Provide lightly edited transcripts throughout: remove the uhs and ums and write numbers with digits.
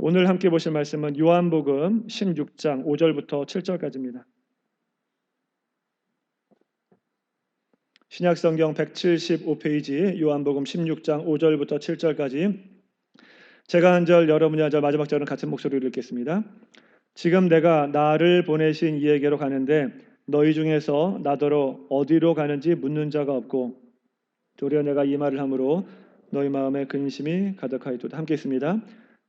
오늘 함께 보실 말씀은 요한복음 16장 5절부터 7절까지입니다. 신약성경 175페이지 요한복음 16장 5절부터 7절까지 제가 한 절 여러분이 한 절 마지막 절은 같은 목소리로 읽겠습니다. 지금 내가 나를 보내신 이에게로 가는데 너희 중에서 나더러 어디로 가는지 묻는 자가 없고 도리어 내가 이 말을 함으로 너희 마음에 근심이 가득하였도다. 함께 있습니다.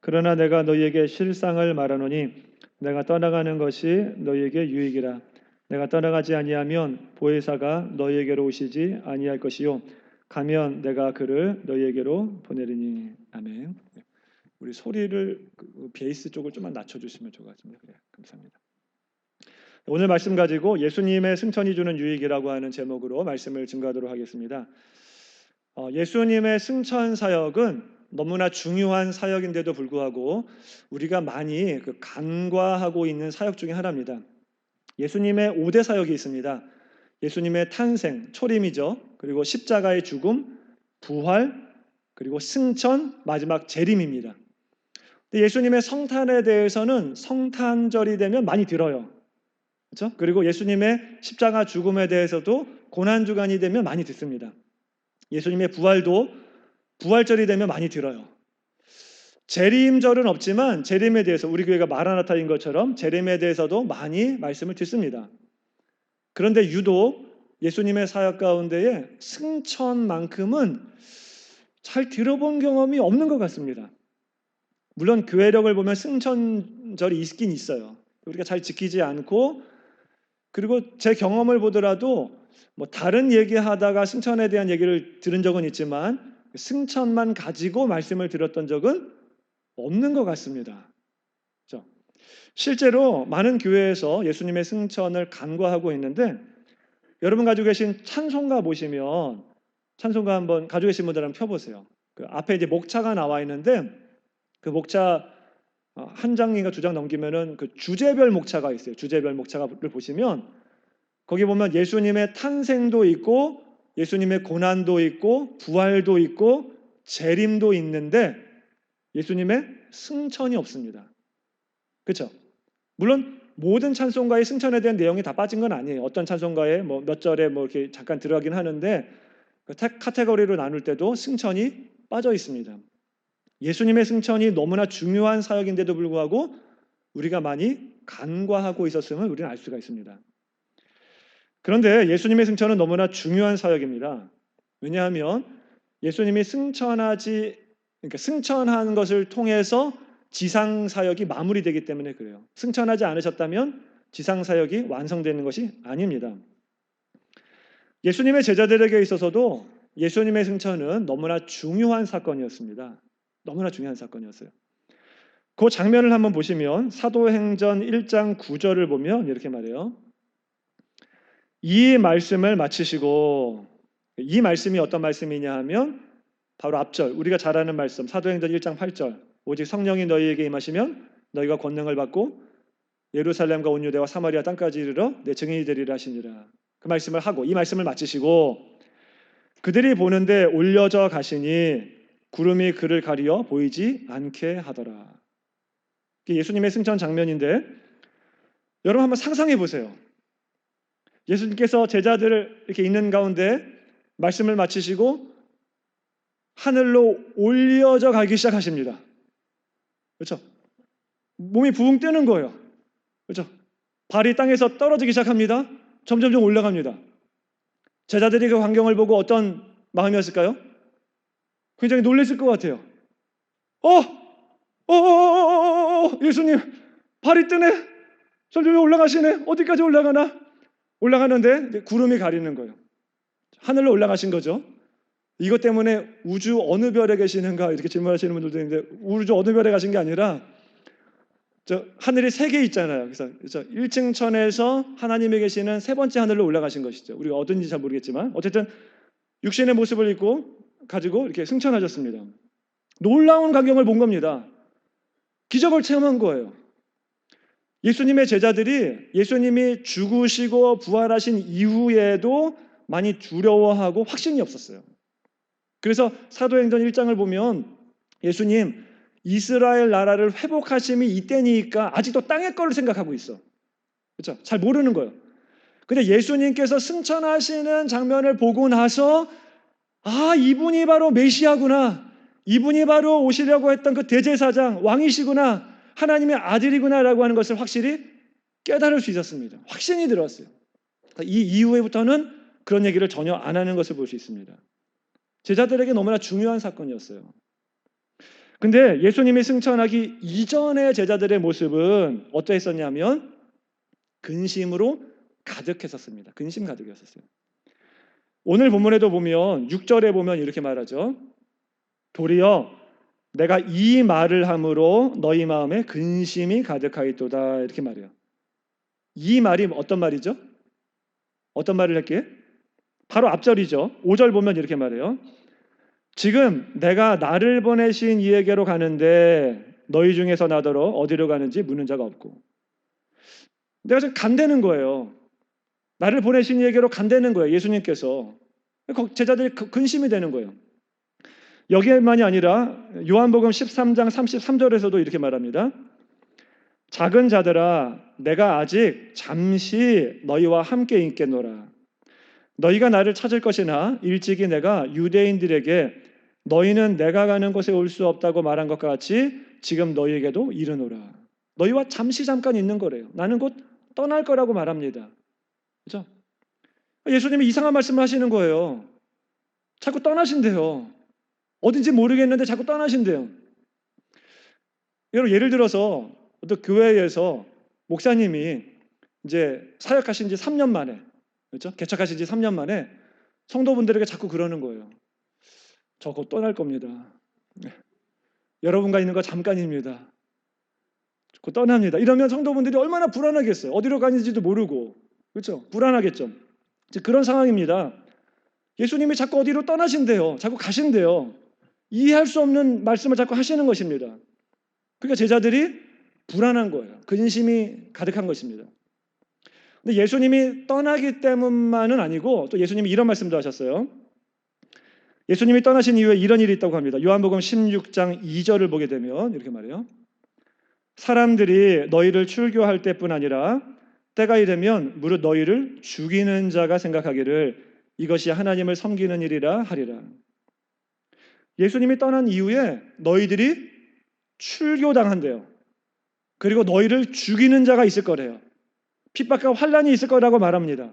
그러나 내가 너희에게 실상을 말하노니 내가 떠나가는 것이 너희에게 유익이라. 내가 떠나가지 아니하면 보혜사가 너희에게로 오시지 아니할 것이요 가면 내가 그를 너희에게로 보내리니. 아멘. 우리 소리를 베이스 쪽을 좀만 낮춰주시면 좋겠습니다. 그래, 감사합니다. 오늘 말씀 가지고 예수님의 승천이 주는 유익이라고 하는 제목으로 말씀을 증거하도록 하겠습니다. 예수님의 승천 사역은 너무나 중요한 사역인데도 불구하고 우리가 많이 간과하고 있는 사역 중에 하나입니다. 예수님의 5대 사역이 있습니다. 예수님의 탄생, 초림이죠. 그리고 십자가의 죽음, 부활, 그리고 승천, 마지막 재림입니다. 예수님의 성탄에 대해서는 성탄절이 되면 많이 들어요. 그렇죠? 그리고 예수님의 십자가 죽음에 대해서도 고난주간이 되면 많이 듣습니다. 예수님의 부활도 부활절이 되면 많이 들어요. 재림절은 없지만 재림에 대해서 우리 교회가 마라나타인 것처럼 재림에 대해서도 많이 말씀을 듣습니다. 그런데 유독 예수님의 사역 가운데에 승천만큼은 잘 들어본 경험이 없는 것 같습니다. 물론 교회력을 보면 승천절이 있긴 있어요. 우리가 잘 지키지 않고, 그리고 제 경험을 보더라도 다른 얘기하다가 승천에 대한 얘기를 들은 적은 있지만 승천만 가지고 말씀을 들었던 적은 없는 것 같습니다. 그렇죠? 실제로 많은 교회에서 예수님의 승천을 간과하고 있는데, 여러분 가지고 계신 찬송가 보시면 찬송가 한번 가지고 계신 분들 한번 펴보세요. 그 앞에 이제 목차가 나와 있는데 그 목차 한 장인가 두 장 넘기면은 그 주제별 목차가 있어요. 주제별 목차를 보시면 거기 보면 예수님의 탄생도 있고 예수님의 고난도 있고 부활도 있고 재림도 있는데 예수님의 승천이 없습니다. 그렇죠? 물론 모든 찬송가의 승천에 대한 내용이 다 빠진 건 아니에요. 어떤 찬송가에 몇 절에 이렇게 잠깐 들어가긴 하는데 카테고리로 나눌 때도 승천이 빠져 있습니다. 예수님의 승천이 너무나 중요한 사역인데도 불구하고 우리가 많이 간과하고 있었음을 우리는 알 수가 있습니다. 그런데 예수님의 승천은 너무나 중요한 사역입니다. 왜냐하면 예수님이 승천한 것을 통해서 지상 사역이 마무리되기 때문에 그래요. 승천하지 않으셨다면 지상 사역이 완성되는 것이 아닙니다. 예수님의 제자들에게 있어서도 예수님의 승천은 너무나 중요한 사건이었습니다. 너무나 중요한 사건이었어요. 그 장면을 한번 보시면 사도행전 1장 9절을 보면 이렇게 말해요. 이 말씀을 마치시고, 이 말씀이 어떤 말씀이냐 하면 바로 앞절 우리가 잘 아는 말씀 사도행전 1장 8절 오직 성령이 너희에게 임하시면 너희가 권능을 받고 예루살렘과 온 유대와 사마리아 땅까지 이르러 내 증인이 되리라 하시니라. 그 말씀을 하고 이 말씀을 마치시고 그들이 보는데 올려져 가시니 구름이 그를 가리어 보이지 않게 하더라. 예수님의 승천 장면인데 여러분 한번 상상해 보세요. 예수님께서 제자들을 이렇게 있는 가운데 말씀을 마치시고 하늘로 올려져 가기 시작하십니다. 그렇죠? 몸이 부웅 뜨는 거예요. 그렇죠? 발이 땅에서 떨어지기 시작합니다. 점점점 올라갑니다. 제자들이 그 광경을 보고 어떤 마음이었을까요? 굉장히 놀랐을 것 같아요. 예수님 발이 뜨네. 점점 올라가시네. 어디까지 올라가나? 올라가는데 구름이 가리는 거예요. 하늘로 올라가신 거죠. 이것 때문에 우주 어느 별에 계시는가 이렇게 질문하시는 분들도 있는데 우주 어느 별에 가신 게 아니라 하늘이 3개 있잖아요. 그래서 1층 천에서 하나님이 계시는 3번째 하늘로 올라가신 것이죠. 우리가 어딘지 잘 모르겠지만 어쨌든 육신의 모습을 입고 가지고 이렇게 승천하셨습니다. 놀라운 광경을 본 겁니다. 기적을 체험한 거예요. 예수님의 제자들이 예수님이 죽으시고 부활하신 이후에도 많이 두려워하고 확신이 없었어요. 그래서 사도행전 1장을 보면 예수님 이스라엘 나라를 회복하심이 이때니까 아직도 땅의 거를 생각하고 있어. 그렇죠? 잘 모르는 거예요. 근데 예수님께서 승천하시는 장면을 보고 나서 아, 이분이 바로 메시아구나. 이분이 바로 오시려고 했던 그 대제사장, 왕이시구나. 하나님의 아들이구나라고 하는 것을 확실히 깨달을 수 있었습니다. 확신이 들었어요. 이 이후에부터는 그런 얘기를 전혀 안 하는 것을 볼 수 있습니다. 제자들에게 너무나 중요한 사건이었어요. 근데 예수님이 승천하기 이전의 제자들의 모습은 어떠했었냐면 근심으로 가득했었습니다. 근심 가득이었었어요. 오늘 본문에도 보면 6절에 보면 이렇게 말하죠. 도리어 내가 이 말을 함으로 너희 마음에 근심이 가득하였도다 이렇게 말해요. 이 말이 어떤 말이죠? 어떤 말을 했기에? 바로 앞절이죠. 5절 보면 이렇게 말해요. 지금 내가 나를 보내신 이에게로 가는데 너희 중에서 나더러 어디로 가는지 묻는 자가 없고. 내가 지금 간다는 거예요. 나를 보내신 이에게로 간다는 거예요. 예수님께서. 제자들이 근심이 되는 거예요. 여기에만이 아니라 요한복음 13장 33절에서도 이렇게 말합니다. 작은 자들아 내가 아직 잠시 너희와 함께 있겠노라. 너희가 나를 찾을 것이나 일찍이 내가 유대인들에게 너희는 내가 가는 곳에 올 수 없다고 말한 것과 같이 지금 너희에게도 이르노라. 너희와 잠깐 있는 거래요. 나는 곧 떠날 거라고 말합니다. 그렇죠? 예수님이 이상한 말씀을 하시는 거예요. 자꾸 떠나신대요. 어딘지 모르겠는데 자꾸 떠나신대요. 여러분 예를 들어서 어떤 교회에서 목사님이 이제 사역하신 지 3년 만에, 그렇죠? 개척하신 지 3년 만에 성도분들에게 자꾸 그러는 거예요. 저 곧 떠날 겁니다. 여러분과 있는 거 잠깐입니다. 곧 떠납니다. 이러면 성도분들이 얼마나 불안하겠어요. 어디로 가는지도 모르고. 그렇죠? 불안하겠죠. 그런 상황입니다. 예수님이 자꾸 어디로 떠나신대요. 자꾸 가신대요. 이해할 수 없는 말씀을 자꾸 하시는 것입니다. 그러니까 제자들이 불안한 거예요. 근심이 가득한 것입니다. 근데 예수님이 떠나기 때문만은 아니고 또 예수님이 이런 말씀도 하셨어요. 예수님이 떠나신 이후에 이런 일이 있다고 합니다. 요한복음 16장 2절을 보게 되면 이렇게 말해요. 사람들이 너희를 출교할 때뿐 아니라 때가 이르면 무릇 너희를 죽이는 자가 생각하기를 이것이 하나님을 섬기는 일이라 하리라. 예수님이 떠난 이후에 너희들이 출교당한대요. 그리고 너희를 죽이는 자가 있을 거래요. 핍박과 환난이 있을 거라고 말합니다.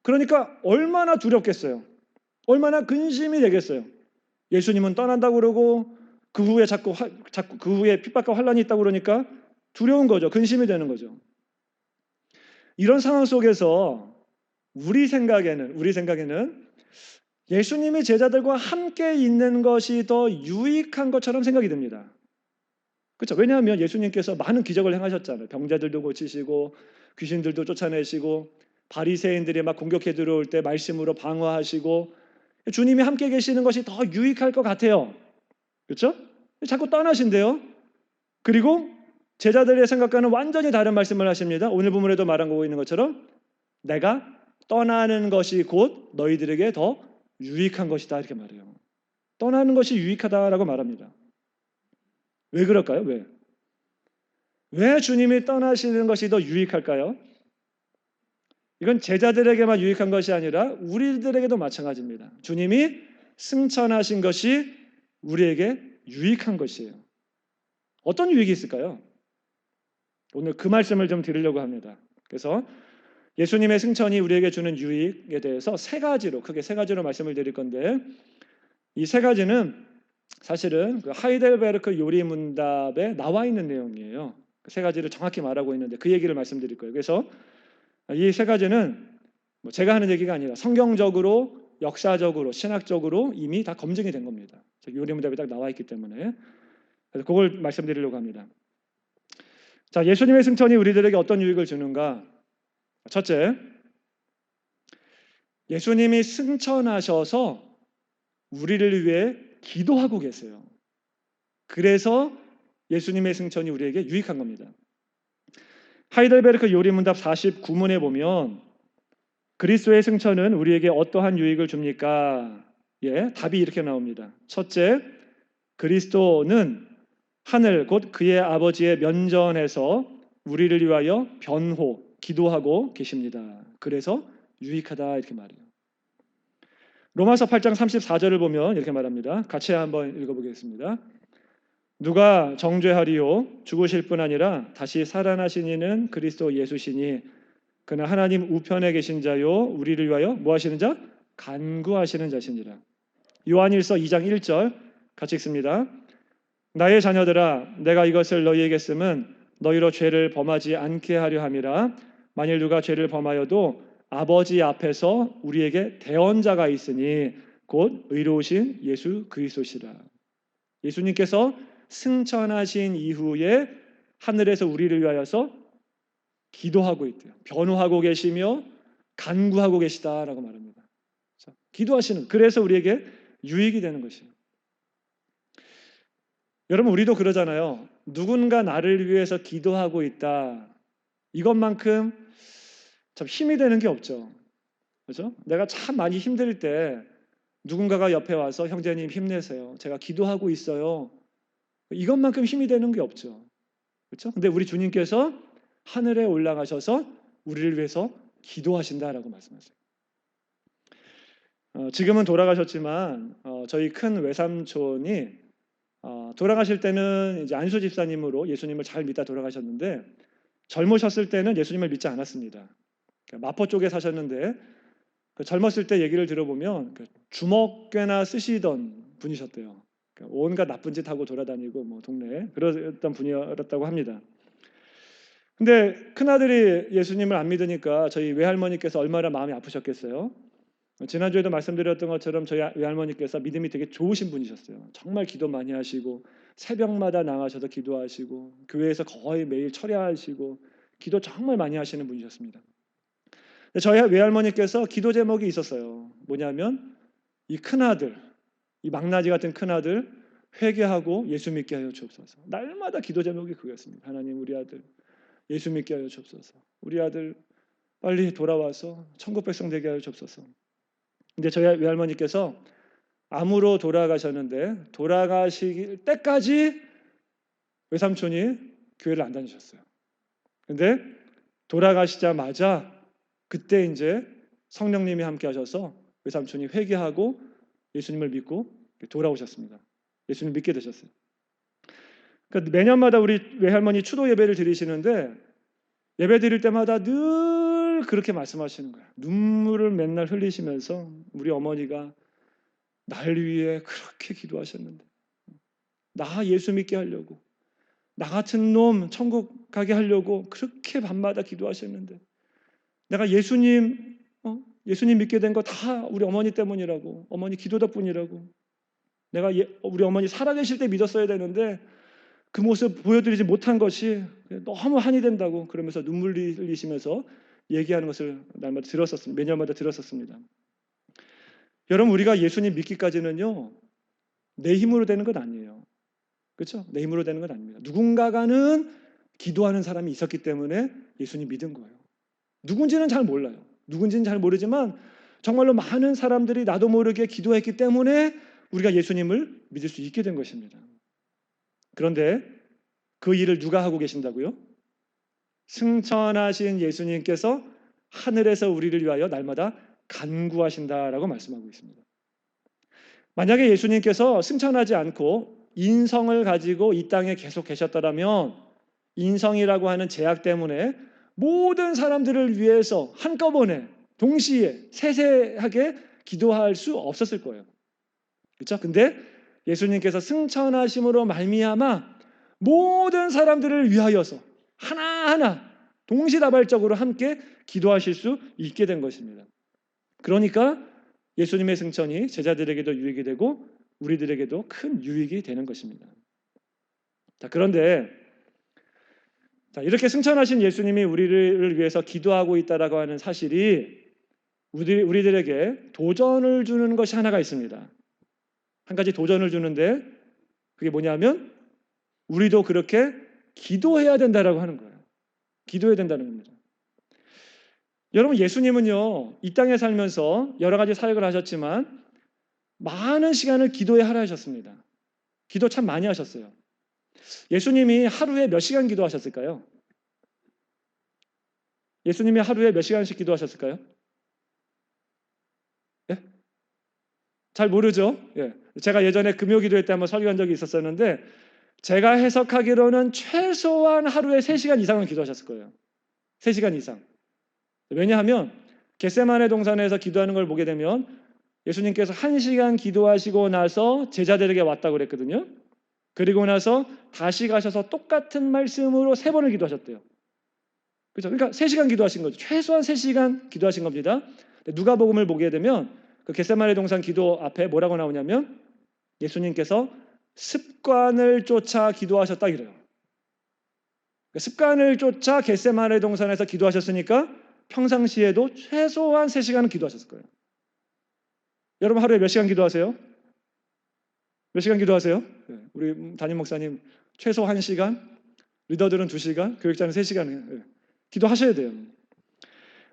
그러니까 얼마나 두렵겠어요. 얼마나 근심이 되겠어요. 예수님은 떠난다고 그러고 그 후에 자꾸 그 후에 핍박과 환난이 있다고 그러니까 두려운 거죠. 근심이 되는 거죠. 이런 상황 속에서 우리 생각에는 예수님이 제자들과 함께 있는 것이 더 유익한 것처럼 생각이 듭니다. 그렇죠? 왜냐하면 예수님께서 많은 기적을 행하셨잖아요. 병자들도 고치시고 귀신들도 쫓아내시고 바리새인들이 막 공격해 들어올 때 말씀으로 방어하시고 주님이 함께 계시는 것이 더 유익할 것 같아요. 그렇죠? 자꾸 떠나신대요. 그리고 제자들의 생각과는 완전히 다른 말씀을 하십니다. 오늘 본문에도 말한 거 있는 것처럼 내가 떠나는 것이 곧 너희들에게 더 유익한 것이다 이렇게 말해요. 떠나는 것이 유익하다라고 말합니다. 왜 그럴까요? 왜 주님이 떠나시는 것이 더 유익할까요? 이건 제자들에게만 유익한 것이 아니라 우리들에게도 마찬가지입니다. 주님이 승천하신 것이 우리에게 유익한 것이에요. 어떤 유익이 있을까요? 오늘 그 말씀을 좀 드리려고 합니다. 그래서 예수님의 승천이 우리에게 주는 유익에 대해서 크게 세 가지로 말씀을 드릴 건데 이 세 가지는 사실은 그 하이델베르크 요리문답에 나와 있는 내용이에요. 그 세 가지를 정확히 말하고 있는데 그 얘기를 말씀드릴 거예요. 그래서 이 세 가지는 제가 하는 얘기가 아니라 성경적으로, 역사적으로, 신학적으로 이미 다 검증이 된 겁니다. 요리문답에 딱 나와 있기 때문에 그래서 그걸 말씀드리려고 합니다. 자, 예수님의 승천이 우리들에게 어떤 유익을 주는가? 첫째, 예수님이 승천하셔서 우리를 위해 기도하고 계세요. 그래서 예수님의 승천이 우리에게 유익한 겁니다. 하이델베르크 요리문답 49문에 보면 그리스도의 승천은 우리에게 어떠한 유익을 줍니까? 답이 이렇게 나옵니다. 첫째, 그리스도는 하늘 곧 그의 아버지의 면전에서 우리를 위하여 변호, 기도하고 계십니다. 그래서 유익하다 이렇게 말해요. 로마서 8장 34절을 보면 이렇게 말합니다. 같이 한번 읽어보겠습니다. 누가 정죄하리요? 죽으실 뿐 아니라 다시 살아나신 이는 그리스도 예수시니 그는 하나님 우편에 계신 자요 우리를 위하여 뭐 하시는 자? 간구하시는 자시니라. 요한일서 2장 1절 같이 읽습니다. 나의 자녀들아 내가 이것을 너희에게 쓰면 너희로 죄를 범하지 않게 하려 함이라. 만일 누가 죄를 범하여도 아버지 앞에서 우리에게 대언자가 있으니 곧 의로우신 예수 그리스도시라. 예수님께서 승천하신 이후에 하늘에서 우리를 위하여서 기도하고 있대요. 변호하고 계시며 간구하고 계시다라고 말합니다. 기도하시는, 그래서 우리에게 유익이 되는 것이에요. 여러분, 우리도 그러잖아요. 누군가 나를 위해서 기도하고 있다. 이것만큼 참 힘이 되는 게 없죠. 그렇죠? 내가 참 많이 힘들 때 누군가가 옆에 와서 형제님 힘내세요. 제가 기도하고 있어요. 이것만큼 힘이 되는 게 없죠. 그렇죠? 근데 우리 주님께서 하늘에 올라가셔서 우리를 위해서 기도하신다라고 말씀하세요. 지금은 돌아가셨지만 저희 큰 외삼촌이 돌아가실 때는 이제 안수 집사님으로 예수님을 잘 믿다 돌아가셨는데 젊으셨을 때는 예수님을 믿지 않았습니다. 마포 쪽에 사셨는데 젊었을 때 얘기를 들어보면 주먹괴나 쓰시던 분이셨대요. 온갖 나쁜 짓 하고 돌아다니고 뭐 동네에 그랬던 분이었다고 합니다. 근데 큰아들이 예수님을 안 믿으니까 저희 외할머니께서 얼마나 마음이 아프셨겠어요. 지난주에도 말씀드렸던 것처럼 저희 외할머니께서 믿음이 되게 좋으신 분이셨어요. 정말 기도 많이 하시고 새벽마다 나가셔서 기도하시고 교회에서 거의 매일 철야하시고 기도 정말 많이 하시는 분이셨습니다. 저희 외할머니께서 기도 제목이 있었어요. 뭐냐면 이 큰아들, 이 망나지 같은 큰아들 회개하고 예수 믿게 하여 주옵소서. 날마다 기도 제목이 그거였습니다. 하나님, 우리 아들 예수 믿게 하여 주옵소서. 우리 아들 빨리 돌아와서 천국 백성 되게 하여 주옵소서. 근데 저희 외할머니께서 암으로 돌아가셨는데 돌아가실 때까지 외삼촌이 교회를 안 다니셨어요. 근데 돌아가시자마자 그때 이제 성령님이 함께 하셔서 외삼촌이 회개하고 예수님을 믿고 돌아오셨습니다. 예수님 믿게 되셨어요. 그러니까 매년마다 우리 외할머니 추도 예배를 드리시는데 예배 드릴 때마다 늘 그렇게 말씀하시는 거예요. 눈물을 맨날 흘리시면서 우리 어머니가 날 위해 그렇게 기도하셨는데 나 예수 믿게 하려고 나 같은 놈 천국 가게 하려고 그렇게 밤마다 기도하셨는데 내가 예수님 믿게 된 거 다 우리 어머니 때문이라고, 어머니 기도 덕분이라고. 내가 우리 어머니 살아계실 때 믿었어야 되는데 그 모습 보여드리지 못한 것이 너무 한이 된다고 그러면서 눈물 흘리시면서 얘기하는 것을 날마다 들었었습니다. 매년마다 들었었습니다. 여러분, 우리가 예수님 믿기까지는요 내 힘으로 되는 건 아니에요. 그렇죠? 내 힘으로 되는 건 아닙니다. 누군가가는 기도하는 사람이 있었기 때문에 예수님 믿은 거예요. 누군지는 잘 몰라요. 누군지는 잘 모르지만 정말로 많은 사람들이 나도 모르게 기도했기 때문에 우리가 예수님을 믿을 수 있게 된 것입니다. 그런데 그 일을 누가 하고 계신다고요? 승천하신 예수님께서 하늘에서 우리를 위하여 날마다 간구하신다라고 말씀하고 있습니다. 만약에 예수님께서 승천하지 않고 인성을 가지고 이 땅에 계속 계셨더라면 인성이라고 하는 제약 때문에 모든 사람들을 위해서 한꺼번에 동시에 세세하게 기도할 수 없었을 거예요. 그렇죠? 근데 예수님께서 승천하심으로 말미암아 모든 사람들을 위하여서 하나하나 동시다발적으로 함께 기도하실 수 있게 된 것입니다. 그러니까 예수님의 승천이 제자들에게도 유익이 되고 우리들에게도 큰 유익이 되는 것입니다. 자, 그런데 이렇게 승천하신 예수님이 우리를 위해서 기도하고 있다라고 하는 사실이 우리들에게 도전을 주는 것이 하나가 있습니다. 한 가지 도전을 주는데 그게 뭐냐면 우리도 그렇게 기도해야 된다라고 하는 거예요. 기도해야 된다는 겁니다. 여러분, 예수님은요 이 땅에 살면서 여러 가지 사역을 하셨지만 많은 시간을 기도에 할애하셨습니다. 기도 참 많이 하셨어요. 예수님이 하루에 몇 시간 기도하셨을까요? 예수님이 하루에 몇 시간씩 기도하셨을까요? 예? 잘 모르죠? 예. 제가 예전에 금요기도회 때 한번 설교한 적이 있었었는데 제가 해석하기로는 최소한 하루에 3시간 이상은 기도하셨을 거예요. 3시간 이상. 왜냐하면 겟세마네 동산에서 기도하는 걸 보게 되면 예수님께서 1시간 기도하시고 나서 제자들에게 왔다고 그랬거든요. 그리고 나서 다시 가셔서 똑같은 말씀으로 3번을 기도하셨대요. 그렇죠? 그러니까 3시간 기도하신 거죠. 최소한 3시간 기도하신 겁니다. 누가복음을 보게 되면 그 겟세마네 동산 기도 앞에 뭐라고 나오냐면 예수님께서 습관을 쫓아 기도하셨다 이래요. 그러니까 습관을 쫓아 겟세마네 동산에서 기도하셨으니까 평상시에도 최소한 3시간은 기도하셨을 거예요. 여러분 하루에 몇 시간 기도하세요? 몇 시간 기도하세요? 우리 담임 목사님 최소 1시간, 리더들은 2시간, 교육자는 3시간 기도하셔야 돼요.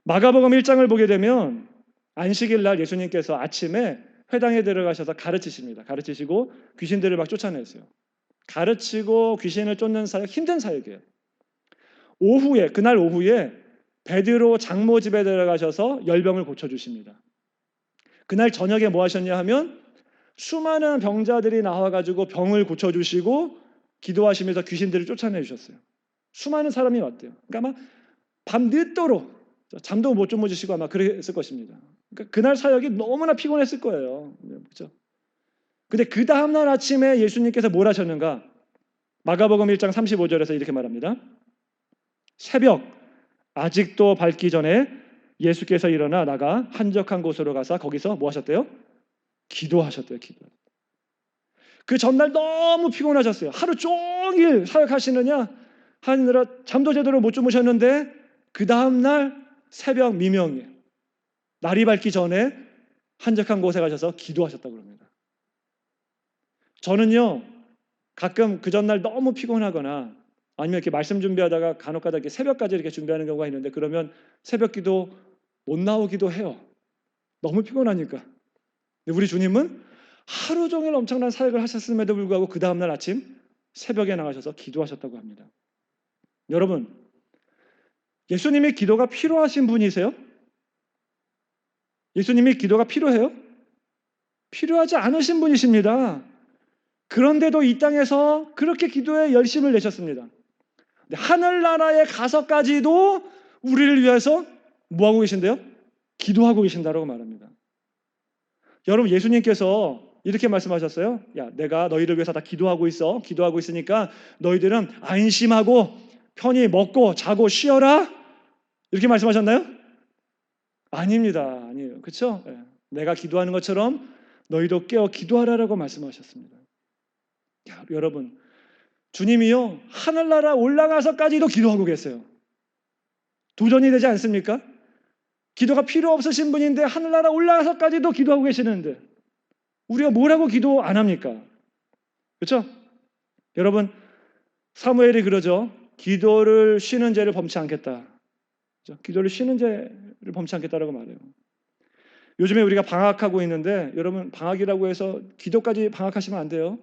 마가복음 1장을 보게 되면 안식일 날 예수님께서 아침에 회당에 들어가셔서 가르치십니다. 가르치시고 귀신들을 막 쫓아내세요. 가르치고 귀신을 쫓는 사역 힘든 사역이에요. 그날 오후에 베드로 장모 집에 들어가셔서 열병을 고쳐주십니다. 그날 저녁에 뭐 하셨냐 하면 수많은 병자들이 나와가지고 병을 고쳐주시고 기도하시면서 귀신들을 쫓아내주셨어요. 수많은 사람이 왔대요. 그러니까 아마 밤 늦도록 잠도 못 주무시고 아마 그랬을 것입니다. 그러니까 그날 사역이 너무나 피곤했을 거예요. 그렇죠? 근데 그 다음날 아침에 예수님께서 뭘 하셨는가? 마가복음 1장 35절에서 이렇게 말합니다. 새벽 아직도 밝기 전에 예수께서 일어나 나가 한적한 곳으로 가서 거기서 뭐 하셨대요? 기도하셨대요. 기도. 그 전날 너무 피곤하셨어요. 하루 종일 사역하시느냐 하느라 잠도 제대로 못 주무셨는데 그 다음날 새벽 미명에 날이 밝기 전에 한적한 곳에 가셔서 기도하셨다고 합니다. 저는요 가끔 그 전날 너무 피곤하거나 아니면 이렇게 말씀 준비하다가 간혹가다 이렇게 새벽까지 이렇게 준비하는 경우가 있는데 그러면 새벽 기도 못 나오기도 해요. 너무 피곤하니까. 근데 우리 주님은 하루 종일 엄청난 사역을 하셨음에도 불구하고 그 다음날 아침 새벽에 나가셔서 기도하셨다고 합니다. 여러분, 예수님이 기도가 필요하신 분이세요? 예수님이 기도가 필요해요? 필요하지 않으신 분이십니다. 그런데도 이 땅에서 그렇게 기도에 열심을 내셨습니다. 하늘나라에 가서까지도 우리를 위해서 뭐하고 계신데요? 기도하고 계신다라고 말합니다. 여러분 예수님께서 이렇게 말씀하셨어요. 야, 내가 너희를 위해서 다 기도하고 있어. 기도하고 있으니까 너희들은 안심하고 편히 먹고 자고 쉬어라. 이렇게 말씀하셨나요? 아닙니다. 아니에요. 그렇죠? 내가 기도하는 것처럼 너희도 깨어 기도하라라고 말씀하셨습니다. 야, 여러분 주님이요 하늘나라 올라가서까지도 기도하고 계세요. 도전이 되지 않습니까? 기도가 필요 없으신 분인데 하늘나라 올라가서까지도 기도하고 계시는데 우리가 뭐라고 기도 안 합니까? 그렇죠? 여러분 사무엘이 그러죠. 기도를 쉬는 죄를 범치 않겠다. 그렇죠? 기도를 쉬는 죄를 범치 않겠다라고 말해요. 요즘에 우리가 방학하고 있는데 여러분 방학이라고 해서 기도까지 방학하시면 안 돼요.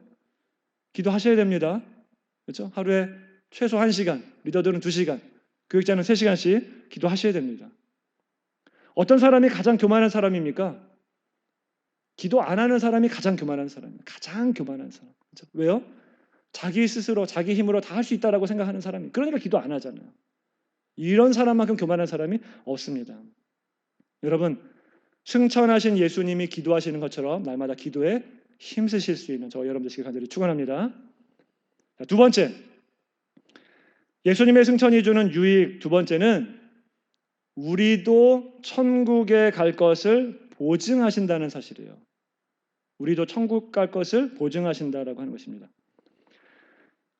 기도하셔야 됩니다. 그렇죠? 하루에 최소 1시간, 리더들은 2시간, 교육자는 3시간씩 기도하셔야 됩니다. 어떤 사람이 가장 교만한 사람입니까? 기도 안 하는 사람이 가장 교만한 사람이에요. 가장 교만한 사람. 그렇죠? 왜요? 자기 스스로 자기 힘으로 다 할 수 있다라고 생각하는 사람이. 그러니까 기도 안 하잖아요. 이런 사람만큼 교만한 사람이 없습니다. 여러분 승천하신 예수님이 기도하시는 것처럼 날마다 기도에 힘쓰실 수 있는 저 여러분 되시길 간절히 축원합니다. 두 번째, 예수님의 승천이 주는 유익 두 번째는 우리도 천국에 갈 것을 보증하신다는 사실이에요. 우리도 천국 갈 것을 보증하신다라고 하는 것입니다.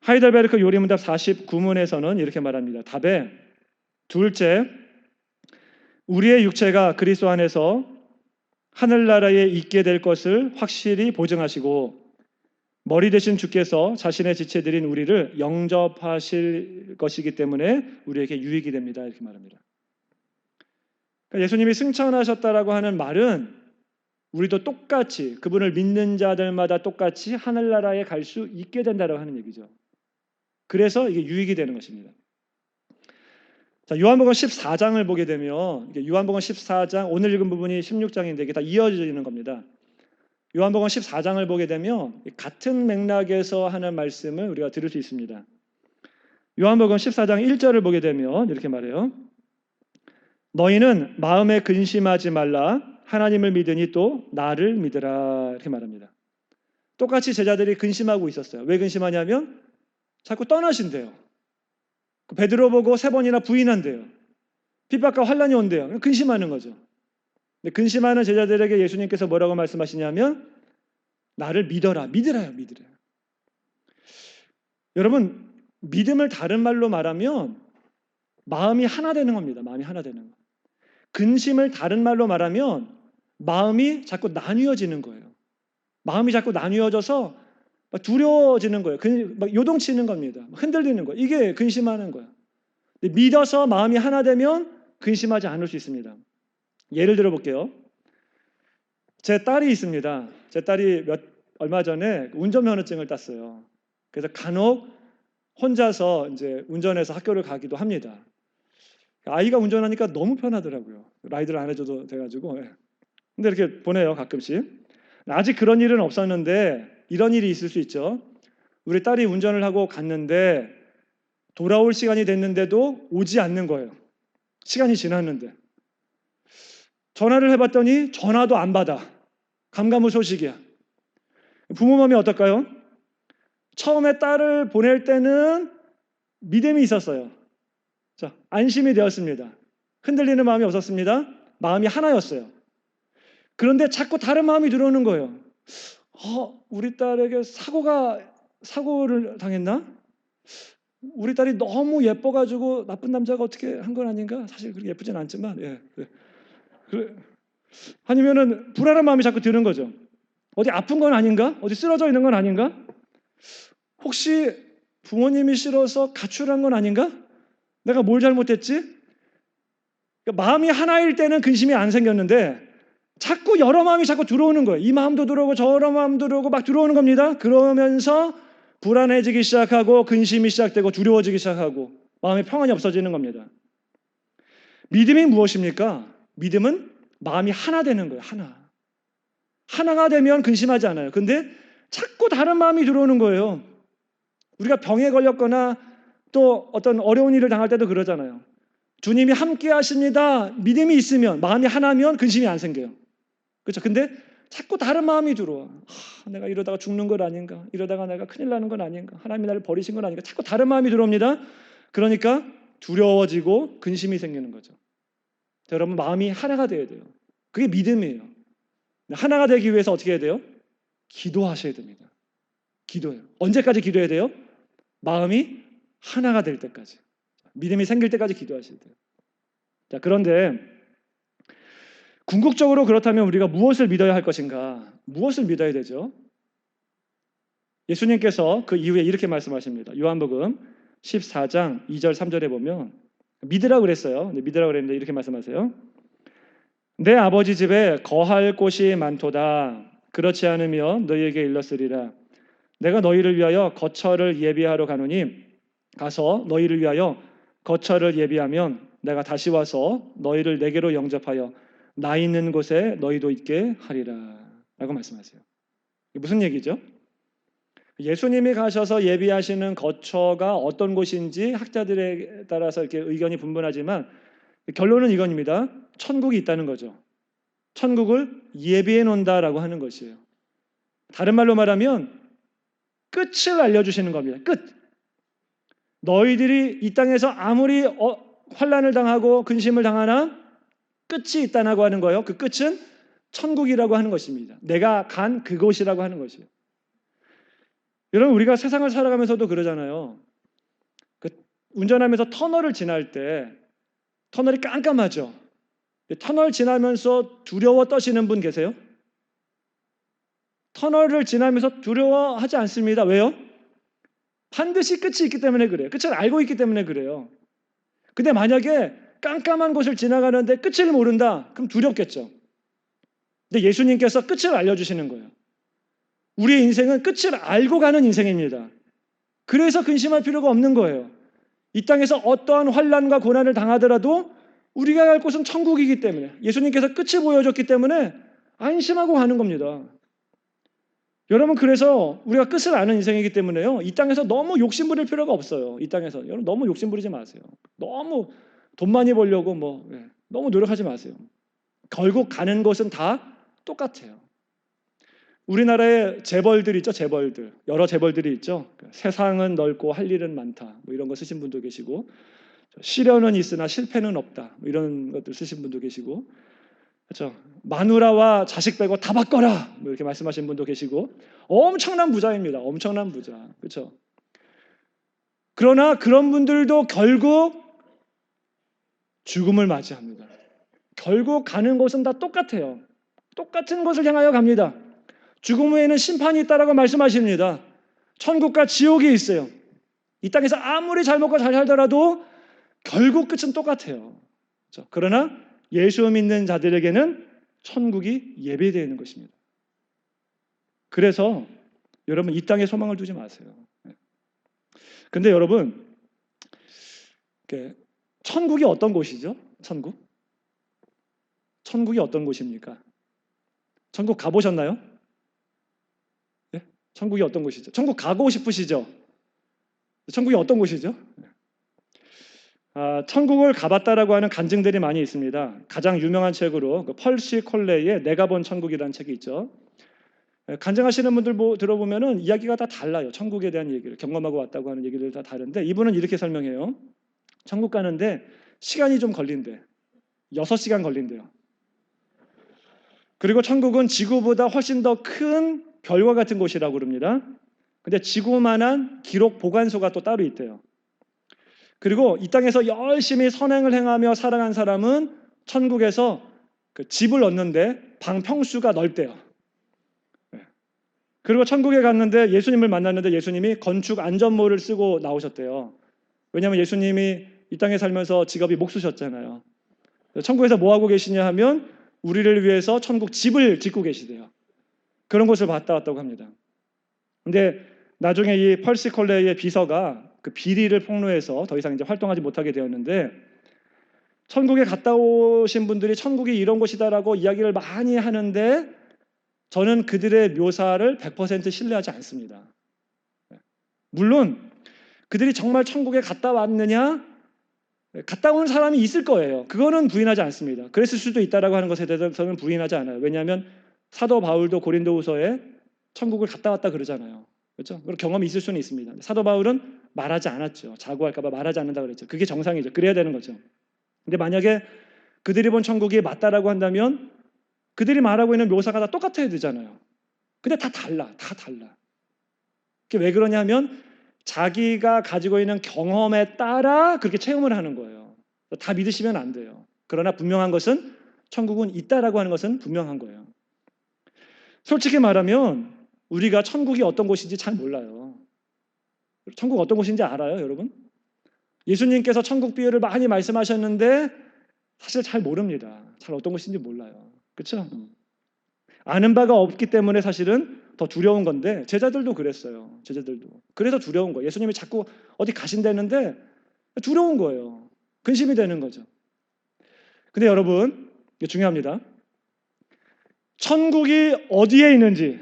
하이델베르크 요리문답 49문에서는 이렇게 말합니다. 답에 둘째, 우리의 육체가 그리스도 안에서 하늘나라에 있게 될 것을 확실히 보증하시고 머리 대신 주께서 자신의 지체들인 우리를 영접하실 것이기 때문에 우리에게 유익이 됩니다. 이렇게 말합니다. 그러니까 예수님이 승천하셨다라고 하는 말은 우리도 똑같이 그분을 믿는 자들마다 똑같이 하늘나라에 갈 수 있게 된다라고 하는 얘기죠. 그래서 이게 유익이 되는 것입니다. 자, 요한복음 14장을 보게 되면 요한복음 14장 오늘 읽은 부분이 16장인데 이게 다 이어지는 겁니다. 요한복음 14장을 보게 되면 같은 맥락에서 하는 말씀을 우리가 들을 수 있습니다. 요한복음 14장 1절을 보게 되면 이렇게 말해요. 너희는 마음에 근심하지 말라. 하나님을 믿으니 또 나를 믿으라. 이렇게 말합니다. 똑같이 제자들이 근심하고 있었어요. 왜 근심하냐면 자꾸 떠나신대요. 베드로 보고 3번이나 부인한대요. 핍박과 환난이 온대요. 근심하는 거죠. 근데 근심하는 제자들에게 예수님께서 뭐라고 말씀하시냐면 나를 믿어라. 믿으라요. 믿으라. 여러분, 믿음을 다른 말로 말하면 마음이 하나 되는 겁니다. 마음이 하나 되는 거. 근심을 다른 말로 말하면 마음이 자꾸 나뉘어지는 거예요. 마음이 자꾸 나뉘어져서 막 두려워지는 거예요. 막 요동치는 겁니다. 흔들리는 거예요. 이게 근심하는 거예요. 믿어서 마음이 하나 되면 근심하지 않을 수 있습니다. 예를 들어 볼게요. 제 딸이 있습니다. 제 딸이 얼마 전에 운전면허증을 땄어요. 그래서 간혹 혼자서 이제 운전해서 학교를 가기도 합니다. 아이가 운전하니까 너무 편하더라고요. 라이드를 안 해줘도 돼가지고. 근데 이렇게 보내요, 가끔씩. 아직 그런 일은 없었는데 이런 일이 있을 수 있죠. 우리 딸이 운전을 하고 갔는데 돌아올 시간이 됐는데도 오지 않는 거예요. 시간이 지났는데. 전화를 해봤더니 전화도 안 받아. 감감무소식이야. 부모 마음이 어떨까요? 처음에 딸을 보낼 때는 믿음이 있었어요. 자, 안심이 되었습니다. 흔들리는 마음이 없었습니다. 마음이 하나였어요. 그런데 자꾸 다른 마음이 들어오는 거예요. 우리 딸에게 사고를 당했나? 우리 딸이 너무 예뻐가지고 나쁜 남자가 어떻게 한 건 아닌가? 사실 그렇게 예쁘진 않지만, 예. 그래. 아니면은 불안한 마음이 자꾸 드는 거죠. 어디 아픈 건 아닌가? 어디 쓰러져 있는 건 아닌가? 혹시 부모님이 싫어서 가출한 건 아닌가? 내가 뭘 잘못했지? 그러니까 마음이 하나일 때는 근심이 안 생겼는데 자꾸 여러 마음이 자꾸 들어오는 거예요. 이 마음도 들어오고 저런 마음도 들어오고 막 들어오는 겁니다. 그러면서 불안해지기 시작하고 근심이 시작되고 두려워지기 시작하고 마음의 평안이 없어지는 겁니다. 믿음이 무엇입니까? 믿음은 마음이 하나 되는 거예요. 하나가 되면 근심하지 않아요. 근데 자꾸 다른 마음이 들어오는 거예요. 우리가 병에 걸렸거나 또 어떤 어려운 일을 당할 때도 그러잖아요. 주님이 함께 하십니다. 믿음이 있으면, 마음이 하나면 근심이 안 생겨요. 그렇죠? 근데 자꾸 다른 마음이 들어와. 내가 이러다가 죽는 건 아닌가? 이러다가 내가 큰일 나는 건 아닌가? 하나님이 나를 버리신 건 아닌가? 자꾸 다른 마음이 들어옵니다. 그러니까 두려워지고 근심이 생기는 거죠. 자, 여러분, 마음이 하나가 돼야 돼요. 그게 믿음이에요. 하나가 되기 위해서 어떻게 해야 돼요? 기도하셔야 됩니다. 기도해요. 언제까지 기도해야 돼요? 마음이 하나가 될 때까지. 믿음이 생길 때까지 기도하셔야 돼요. 자, 그런데 궁극적으로 그렇다면 우리가 무엇을 믿어야 할 것인가? 무엇을 믿어야 되죠? 예수님께서 그 이후에 이렇게 말씀하십니다. 요한복음 14장 2절 3절에 보면 믿으라고 그랬어요. 믿으라고 그랬는데 이렇게 말씀하세요. 내 아버지 집에 거할 곳이 많도다. 그렇지 않으면 너희에게 일렀으리라. 내가 너희를 위하여 거처를 예비하러 가노니 가서 너희를 위하여 거처를 예비하면 내가 다시 와서 너희를 내게로 영접하여 나 있는 곳에 너희도 있게 하리라 라고 말씀하세요. 이게 무슨 얘기죠? 예수님이 가셔서 예비하시는 거처가 어떤 곳인지 학자들에 따라서 이렇게 의견이 분분하지만 결론은 이겁니다. 천국이 있다는 거죠. 천국을 예비해 놓는다라고 하는 것이에요. 다른 말로 말하면 끝을 알려주시는 겁니다. 끝. 너희들이 이 땅에서 아무리 환난을 당하고 근심을 당하나 끝이 있다고 하는 거예요. 그 끝은 천국이라고 하는 것입니다. 내가 간 그곳이라고 하는 것이에요. 여러분, 우리가 세상을 살아가면서도 그러잖아요. 운전하면서 터널을 지날 때 터널이 깜깜하죠. 터널 지나면서 두려워 떠시는 분 계세요? 터널을 지나면서 두려워하지 않습니다. 왜요? 반드시 끝이 있기 때문에 그래요. 끝을 알고 있기 때문에 그래요. 근데 만약에 깜깜한 곳을 지나가는데 끝을 모른다? 그럼 두렵겠죠. 근데 예수님께서 끝을 알려주시는 거예요. 우리의 인생은 끝을 알고 가는 인생입니다. 그래서 근심할 필요가 없는 거예요. 이 땅에서 어떠한 환난과 고난을 당하더라도 우리가 갈 곳은 천국이기 때문에, 예수님께서 끝을 보여줬기 때문에 안심하고 가는 겁니다. 여러분, 그래서 우리가 끝을 아는 인생이기 때문에요, 이 땅에서 너무 욕심 부릴 필요가 없어요. 이 땅에서 여러분 너무 욕심 부리지 마세요. 너무 돈 많이 벌려고 너무 노력하지 마세요. 결국 가는 곳은 다 똑같아요. 우리나라에 재벌들 있죠, 재벌들. 여러 재벌들이 있죠. 세상은 넓고 할 일은 많다, 이런 거 쓰신 분도 계시고, 시련은 있으나 실패는 없다, 이런 것들 쓰신 분도 계시고, 그렇죠. 마누라와 자식 빼고 다 바꿔라, 이렇게 말씀하신 분도 계시고, 엄청난 부자입니다. 엄청난 부자, 그렇죠. 그러나 그런 분들도 결국 죽음을 맞이합니다. 결국 가는 곳은 다 똑같아요. 똑같은 곳을 향하여 갑니다. 죽음 후에는 심판이 있다라고 말씀하십니다. 천국과 지옥이 있어요. 이 땅에서 아무리 잘 먹고 잘 살더라도 결국 끝은 똑같아요. 그렇죠? 그러나 예수 믿는 자들에게는 천국이 예배되어 있는 것입니다. 그래서 여러분, 이 땅에 소망을 두지 마세요. 근데 여러분, 천국이 어떤 곳이죠? 천국이 어떤 곳입니까? 천국 가보셨나요? 네? 천국이 어떤 곳이죠? 천국 가고 싶으시죠? 천국이 어떤 곳이죠? 천국을 가봤다라고 하는 간증들이 많이 있습니다. 가장 유명한 책으로 펄시 콜레이의 내가 본 천국이라는 책이 있죠. 간증하시는 분들 들어보면은 이야기가 다 달라요. 천국에 대한 얘기를 경험하고 왔다고 하는 얘기들 다 다른데, 이분은 이렇게 설명해요. 천국 가는데 시간이 좀 걸린대. 6시간 걸린대요. 그리고 천국은 지구보다 훨씬 더 큰 별과 같은 곳이라고 그럽니다. 근데 지구만한 기록 보관소가 또 따로 있대요. 그리고 이 땅에서 열심히 선행을 행하며 살아간 사람은 천국에서 그 집을 얻는데 방 평수가 넓대요. 그리고 천국에 갔는데 예수님을 만났는데 예수님이 건축 안전모를 쓰고 나오셨대요. 왜냐하면 예수님이 이 땅에 살면서 직업이 목수셨잖아요. 천국에서 뭐 하고 계시냐 하면 우리를 위해서 천국 집을 짓고 계시대요. 그런 곳을 봤다 왔다고 합니다. 근데 나중에 이 펄시 콜레이의 비서가 그 비리를 폭로해서 더 이상 이제 활동하지 못하게 되었는데, 천국에 갔다 오신 분들이 천국이 이런 곳이다라고 이야기를 많이 하는데 저는 그들의 묘사를 100% 신뢰하지 않습니다. 물론 그들이 정말 천국에 갔다 왔느냐, 갔다 온 사람이 있을 거예요. 그거는 부인하지 않습니다. 그랬을 수도 있다라고 하는 것에 대해서는 부인하지 않아요. 왜냐하면 사도 바울도 고린도후서에 천국을 갔다 왔다 그러잖아요. 그렇죠? 그런 경험이 있을 수는 있습니다. 사도 바울은 말하지 않았죠. 자고할까 봐 말하지 않는다 그랬죠. 그게 정상이죠. 그래야 되는 거죠. 근데 만약에 그들이 본 천국이 맞다라고 한다면 그들이 말하고 있는 묘사가 다 똑같아야 되잖아요. 근데 다 달라. 그게 왜 그러냐면 자기가 가지고 있는 경험에 따라 그렇게 체험을 하는 거예요. 다 믿으시면 안 돼요. 그러나 분명한 것은 천국은 있다라고 하는 것은 분명한 거예요. 솔직히 말하면 우리가 천국이 어떤 곳인지 잘 몰라요. 천국 어떤 곳인지 알아요, 여러분? 예수님께서 천국 비유를 많이 말씀하셨는데 사실 잘 모릅니다. 잘 어떤 곳인지 몰라요. 그렇죠? 아는 바가 없기 때문에 사실은 더 두려운 건데, 제자들도 그랬어요. 제자들도. 그래서 두려운 거예요. 예수님이 자꾸 어디 가신다는데 두려운 거예요. 근심이 되는 거죠. 근데 여러분, 이게 중요합니다. 천국이 어디에 있는지,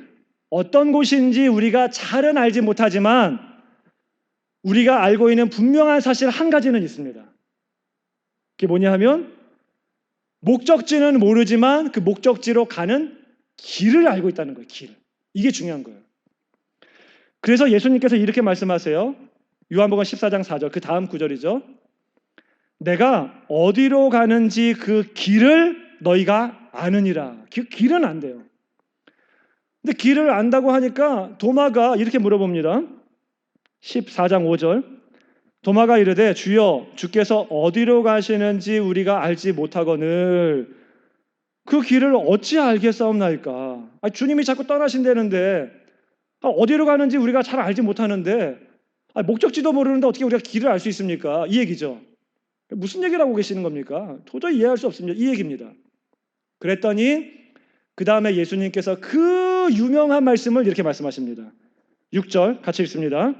어떤 곳인지 우리가 잘은 알지 못하지만 우리가 알고 있는 분명한 사실 한 가지는 있습니다. 그게 뭐냐 하면 목적지는 모르지만 그 목적지로 가는 길을 알고 있다는 거예요. 길. 이게 중요한 거예요. 그래서 예수님께서 이렇게 말씀하세요. 요한복음 14장 4절, 그 다음 구절이죠. 내가 어디로 가는지 그 길을 너희가 아느니라. 그 길은 안 돼요. 근데 길을 안다고 하니까 도마가 이렇게 물어봅니다. 14장 5절. 도마가 이르되 주여 주께서 어디로 가시는지 우리가 알지 못하거늘 그 길을 어찌 알겠사옵나이까. 주님이 자꾸 떠나신다는데 어디로 가는지 우리가 잘 알지 못하는데 목적지도 모르는데 어떻게 우리가 길을 알 수 있습니까? 이 얘기죠. 무슨 얘기를 하고 계시는 겁니까? 도저히 이해할 수 없습니다. 이 얘기입니다. 그랬더니 그 다음에 예수님께서 그 유명한 말씀을 이렇게 말씀하십니다. 6절 같이 읽습니다.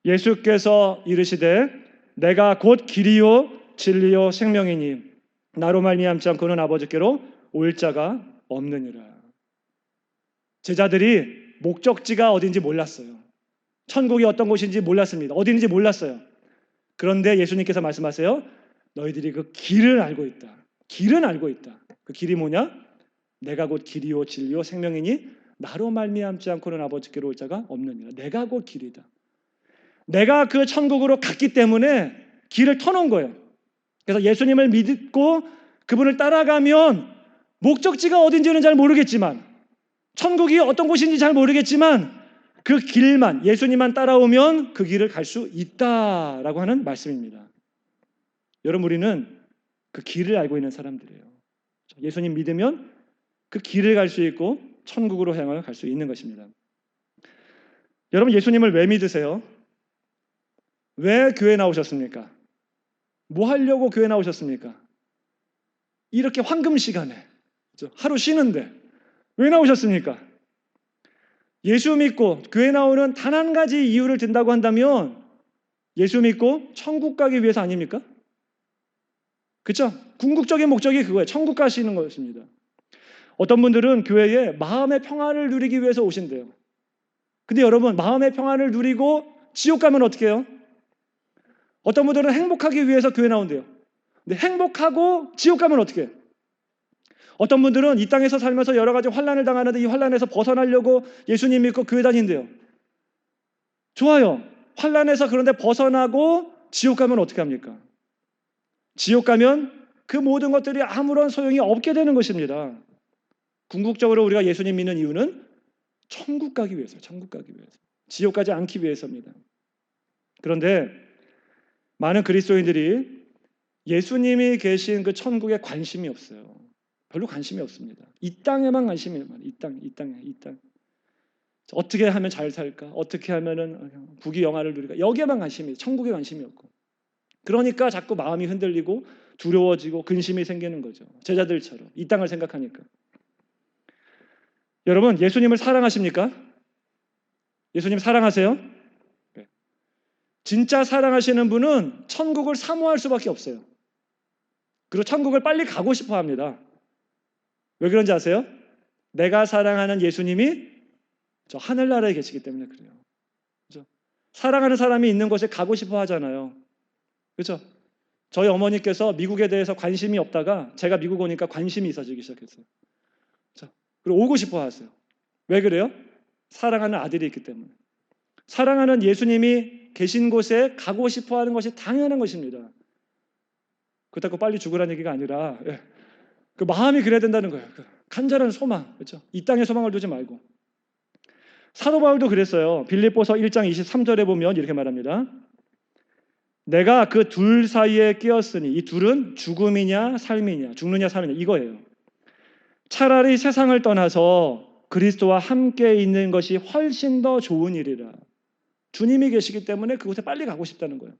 예수께서 이르시되 내가 곧 길이요 진리요 생명이니 나로 말미암지 않고는 아버지께로 올 자가 없느니라. 제자들이 목적지가 어딘지 몰랐어요. 천국이 어떤 곳인지 몰랐습니다. 어디인지 몰랐어요. 그런데 예수님께서 말씀하세요. 너희들이 그 길을 알고 있다. 길은 알고 있다. 그 길이 뭐냐? 내가 곧 길이요 진리요 생명이니 나로 말미암지 않고는 아버지께로 올 자가 없느니라. 내가 곧 길이다. 내가 그 천국으로 갔기 때문에 길을 터놓은 거예요. 그래서 예수님을 믿고 그분을 따라가면 목적지가 어딘지는 잘 모르겠지만, 천국이 어떤 곳인지 잘 모르겠지만 그 길만, 예수님만 따라오면 그 길을 갈 수 있다라고 하는 말씀입니다. 여러분, 우리는 그 길을 알고 있는 사람들이에요. 예수님 믿으면 그 길을 갈 수 있고 천국으로 향하여 갈 수 있는 것입니다. 여러분, 예수님을 왜 믿으세요? 왜 교회 나오셨습니까? 뭐 하려고 교회 나오셨습니까? 이렇게 황금 시간에 하루 쉬는데 왜 나오셨습니까? 예수 믿고 교회 나오는 단 한 가지 이유를 든다고 한다면 예수 믿고 천국 가기 위해서 아닙니까? 그렇죠? 궁극적인 목적이 그거예요. 천국 가시는 것입니다. 어떤 분들은 교회에 마음의 평안을 누리기 위해서 오신대요. 근데 여러분, 마음의 평안을 누리고 지옥 가면 어떻게 해요? 어떤 분들은 행복하기 위해서 교회 나온대요. 근데 행복하고 지옥 가면 어떻게 해요? 어떤 분들은 이 땅에서 살면서 여러 가지 환난을 당하는데 이 환난에서 벗어나려고 예수님 믿고 교회 다닌대요. 좋아요. 환난에서 그런데 벗어나고 지옥 가면 어떻게 합니까? 지옥 가면 그 모든 것들이 아무런 소용이 없게 되는 것입니다. 궁극적으로 우리가 예수님 믿는 이유는 천국 가기 위해서, 천국 가기 위해서. 지옥 가지 않기 위해서입니다. 그런데 많은 그리스도인들이 예수님이 계신 그 천국에 관심이 없어요. 별로 관심이 없습니다. 이 땅에만 관심이 많아요. 이 땅. 어떻게 하면 잘 살까? 어떻게 하면은 부귀 영화를 누릴까? 여기에만 관심이, 천국에 관심이 없고. 그러니까 자꾸 마음이 흔들리고 두려워지고 근심이 생기는 거죠. 제자들처럼 이 땅을 생각하니까. 여러분, 예수님을 사랑하십니까? 예수님 사랑하세요? 네. 진짜 사랑하시는 분은 천국을 사모할 수밖에 없어요. 그리고 천국을 빨리 가고 싶어 합니다. 왜 그런지 아세요? 내가 사랑하는 예수님이 저 하늘나라에 계시기 때문에 그래요. 그렇죠? 사랑하는 사람이 있는 곳에 가고 싶어 하잖아요. 그렇죠? 저희 어머니께서 미국에 대해서 관심이 없다가 제가 미국 오니까 관심이 있어지기 시작했어요. 그렇죠? 그리고 오고 싶어 하세요. 왜 그래요? 사랑하는 아들이 있기 때문에. 사랑하는 예수님이 계신 곳에 가고 싶어 하는 것이 당연한 것입니다. 그렇다고 빨리 죽으라는 얘기가 아니라 그 마음이 그래야 된다는 거예요. 그 간절한 소망, 그렇죠? 이 땅에 소망을 두지 말고. 사도 바울도 그랬어요. 빌립보서 1장 23절에 보면 이렇게 말합니다. 내가 그 둘 사이에 끼었으니, 이 둘은 죽음이냐 삶이냐, 죽느냐 삶이냐 이거예요. 차라리 세상을 떠나서 그리스도와 함께 있는 것이 훨씬 더 좋은 일이라. 주님이 계시기 때문에 그곳에 빨리 가고 싶다는 거예요.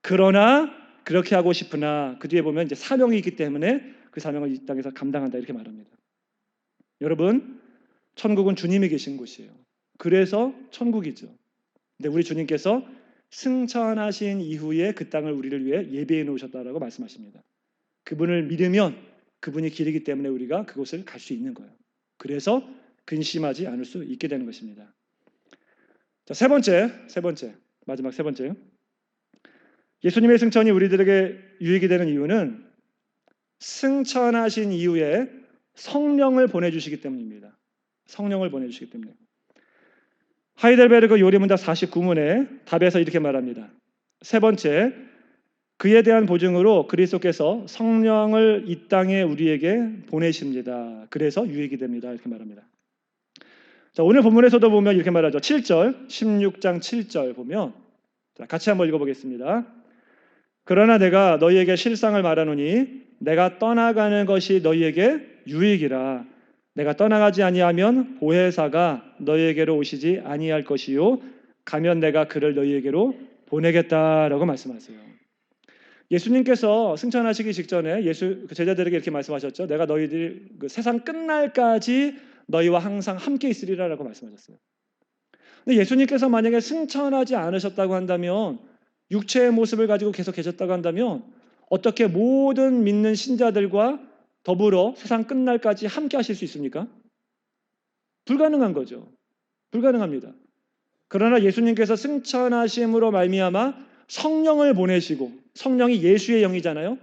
그러나 그렇게 하고 싶으나 그 뒤에 보면 이제 사명이 있기 때문에 그 사명을 이 땅에서 감당한다 이렇게 말합니다. 여러분, 천국은 주님이 계신 곳이에요. 그래서 천국이죠. 근데 우리 주님께서 승천하신 이후에 그 땅을 우리를 위해 예비해 놓으셨다라고 말씀하십니다. 그분을 믿으면 그분이 길이기 때문에 우리가 그곳을 갈 수 있는 거예요. 그래서 근심하지 않을 수 있게 되는 것입니다. 자, 세 번째, 마지막 세 번째. 예수님의 승천이 우리들에게 유익이 되는 이유는 승천하신 이후에 성령을 보내주시기 때문입니다. 성령을 보내주시기 때문에. 하이델베르그 요리문답 49문에 답에서 이렇게 말합니다. 세 번째, 그에 대한 보증으로 그리스도께서 성령을 이 땅에 우리에게 보내십니다. 그래서 유익이 됩니다. 이렇게 말합니다. 자, 오늘 본문에서도 보면 이렇게 말하죠. 7절, 16장 7절 보면 자, 같이 한번 읽어보겠습니다. 그러나 내가 너희에게 실상을 말하노니 내가 떠나가는 것이 너희에게 유익이라. 내가 떠나가지 아니하면 보혜사가 너희에게로 오시지 아니할 것이요 가면 내가 그를 너희에게로 보내겠다라고 말씀하세요. 예수님께서 승천하시기 직전에 제자들에게 이렇게 말씀하셨죠. 내가 너희들 그 세상 끝날까지 너희와 항상 함께 있으리라라고 말씀하셨어요. 근데 예수님께서 만약에 승천하지 않으셨다고 한다면, 육체의 모습을 가지고 계속 계셨다고 한다면 어떻게 모든 믿는 신자들과 더불어 세상 끝날까지 함께 하실 수 있습니까? 불가능한 거죠. 불가능합니다. 그러나 예수님께서 승천하심으로 말미암아 성령을 보내시고, 성령이 예수의 영이잖아요.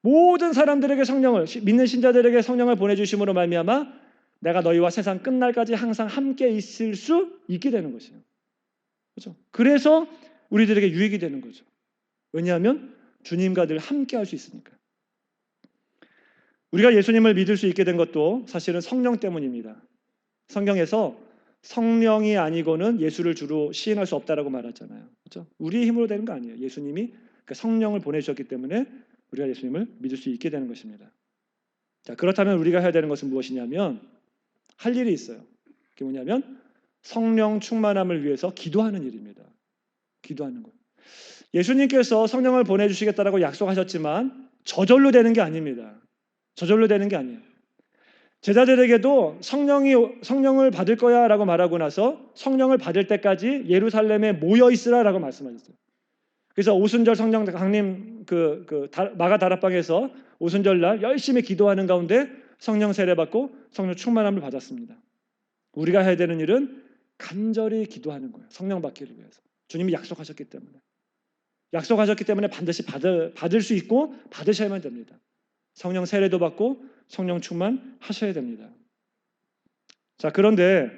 모든 사람들에게 성령을, 믿는 신자들에게 성령을 보내주심으로 말미암아 내가 너희와 세상 끝날까지 항상 함께 있을 수 있게 되는 것이에요. 그렇죠? 그래서 우리들에게 유익이 되는 거죠. 왜냐하면 주님과 늘 함께 할 수 있으니까. 우리가 예수님을 믿을 수 있게 된 것도 사실은 성령 때문입니다. 성경에서 성령이 아니고는 예수를 주로 시인할 수 없다라고 말하잖아요. 그렇죠? 우리의 힘으로 되는 거 아니에요. 예수님이 그 성령을 보내주셨기 때문에 우리가 예수님을 믿을 수 있게 되는 것입니다. 자, 그렇다면 우리가 해야 되는 것은 무엇이냐면, 할 일이 있어요. 그게 뭐냐면 성령 충만함을 위해서 기도하는 일입니다. 기도하는 것. 예수님께서 성령을 보내주시겠다라고 약속하셨지만 저절로 되는 게 아닙니다. 저절로 되는 게 아니에요. 제자들에게도 성령을 받을 거야라고 말하고 나서 성령을 받을 때까지 예루살렘에 모여 있으라라고 말씀하셨어요. 그래서 오순절 성령 강림 마가 다락방에서 오순절 날 열심히 기도하는 가운데 성령 세례 받고 성령 충만함을 받았습니다. 우리가 해야 되는 일은 간절히 기도하는 거예요. 성령 받기를 위해서. 주님이 약속하셨기 때문에 반드시 받을 수 있고 받으셔야만 됩니다. 성령 세례도 받고 성령 충만하셔야 됩니다. 자, 그런데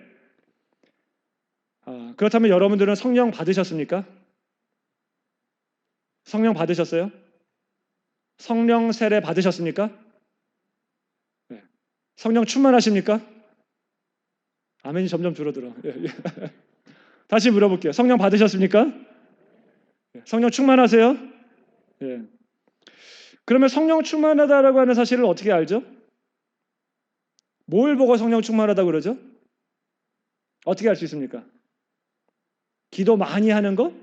그렇다면 여러분들은 성령 받으셨습니까? 성령 받으셨어요? 성령 세례 받으셨습니까? 네. 성령 충만하십니까? 아멘이 점점 줄어들어. 다시 물어볼게요. 성령 받으셨습니까? 성령 충만하세요? 예. 그러면 성령 충만하다라고 하는 사실을 어떻게 알죠? 뭘 보고 성령 충만하다고 그러죠? 어떻게 알 수 있습니까? 기도 많이 하는 거?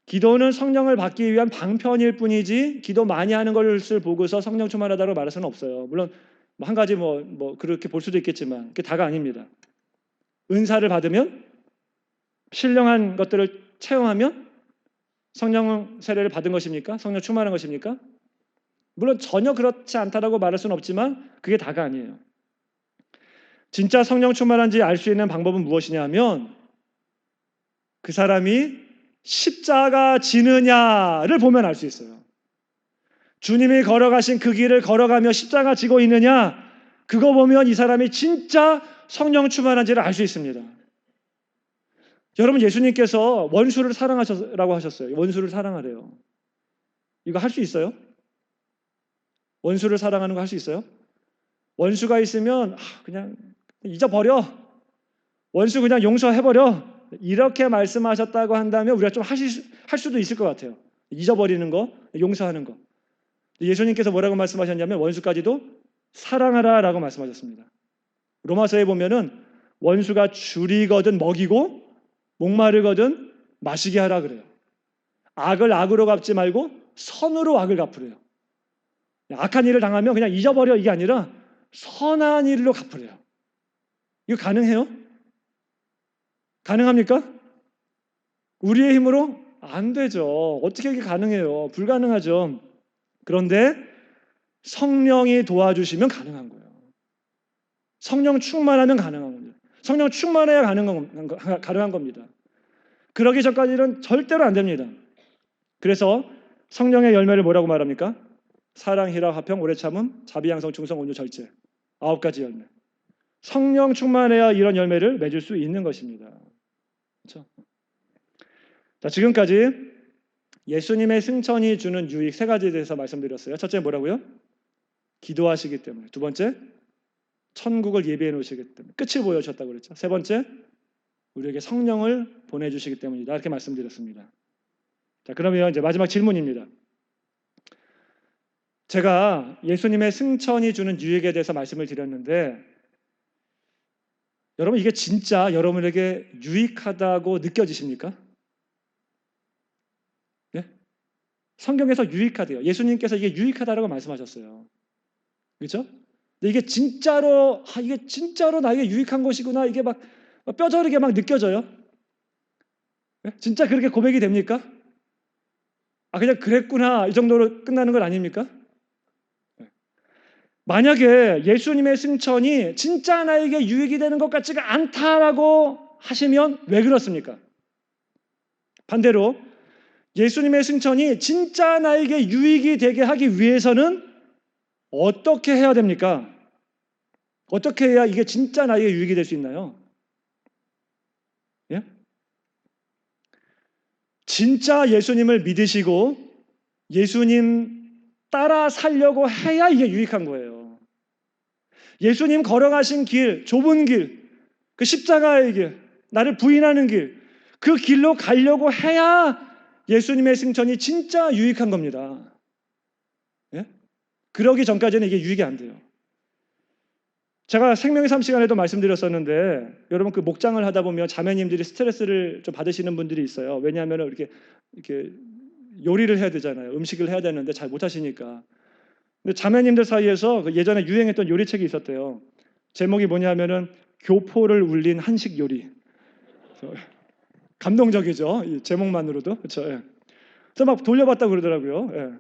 기도는 성령을 받기 위한 방편일 뿐이지 기도 많이 하는 것을 보고서 성령 충만하다고 말할 수는 없어요. 물론 한 가지 그렇게 볼 수도 있겠지만 그게 다가 아닙니다. 은사를 받으면, 신령한 것들을 체험하면 성령 세례를 받은 것입니까? 성령 충만한 것입니까? 물론 전혀 그렇지 않다라고 말할 수는 없지만 그게 다가 아니에요. 진짜 성령 충만한지 알 수 있는 방법은 무엇이냐 하면 그 사람이 십자가 지느냐를 보면 알 수 있어요. 주님이 걸어가신 그 길을 걸어가며 십자가 지고 있느냐, 그거 보면 이 사람이 진짜 성령 충만한지를 알 수 있습니다. 여러분, 예수님께서 원수를 사랑하라고 하셨어요. 원수를 사랑하래요. 이거 할 수 있어요? 원수를 사랑하는 거 할 수 있어요? 원수가 있으면 그냥 잊어버려. 원수 그냥 용서해버려. 이렇게 말씀하셨다고 한다면 우리가 좀 할 수도 있을 것 같아요. 잊어버리는 거, 용서하는 거. 예수님께서 뭐라고 말씀하셨냐면 원수까지도 사랑하라라고 말씀하셨습니다. 로마서에 보면은 원수가 줄이거든 먹이고 목마르거든 마시게 하라 그래요. 악을 악으로 갚지 말고 선으로 악을 갚으래요. 악한 일을 당하면 그냥 잊어버려, 이게 아니라 선한 일로 갚으래요. 이거 가능해요? 가능합니까? 우리의 힘으로 안 되죠. 어떻게 이게 가능해요? 불가능하죠. 그런데 성령이 도와주시면 가능한 거예요. 성령 충만하면 가능한 겁니다. 성령 충만해야 가능한 겁니다. 그러기 전까지는 절대로 안 됩니다. 그래서 성령의 열매를 뭐라고 말합니까? 사랑, 희락, 화평, 오래 참음, 자비, 양성, 충성, 온유, 절제. 9가지 열매. 성령 충만해야 이런 열매를 맺을 수 있는 것입니다. 그렇죠? 자, 지금까지 예수님의 승천이 주는 유익 3가지에 대해서 말씀드렸어요. 첫째 뭐라고요? 기도하시기 때문에. 두 번째, 천국을 예비해 놓으시기 때문에. 끝을 보여주셨다고 그랬죠. 세 번째, 우리에게 성령을 보내주시기 때문이다. 이렇게 말씀드렸습니다. 자, 그러면 이제 마지막 질문입니다. 제가 예수님의 승천이 주는 유익에 대해서 말씀을 드렸는데 여러분, 이게 진짜 여러분에게 유익하다고 느껴지십니까? 네? 성경에서 유익하대요. 예수님께서 이게 유익하다라고 말씀하셨어요. 그렇죠? 근데 이게 진짜로 나에게 유익한 것이구나, 이게 막 뼈저리게 막 느껴져요? 진짜 그렇게 고백이 됩니까? 그냥 그랬구나 이 정도로 끝나는 건 아닙니까? 만약에 예수님의 승천이 진짜 나에게 유익이 되는 것 같지가 않다라고 하시면 왜 그렇습니까? 반대로 예수님의 승천이 진짜 나에게 유익이 되게 하기 위해서는 어떻게 해야 됩니까? 어떻게 해야 이게 진짜 나에게 유익이 될 수 있나요? 예? 진짜 예수님을 믿으시고 예수님 따라 살려고 해야 이게 유익한 거예요. 예수님 걸어가신 길, 좁은 길, 그 십자가의 길, 나를 부인하는 길, 그 길로 가려고 해야 예수님의 승천이 진짜 유익한 겁니다. 예? 그러기 전까지는 이게 유익이 안 돼요. 제가 생명의 삶 시간에도 말씀드렸었는데 여러분 그 목장을 하다 보면 자매님들이 스트레스를 좀 받으시는 분들이 있어요. 왜냐하면 이렇게 요리를 해야 되잖아요. 음식을 해야 되는데 잘 못하시니까. 근데 자매님들 사이에서 그 예전에 유행했던 요리책이 있었대요. 제목이 뭐냐면은 교포를 울린 한식 요리. 감동적이죠. 이 제목만으로도. 그렇죠. 예. 그래서 막 돌려봤다고 그러더라고요. 예.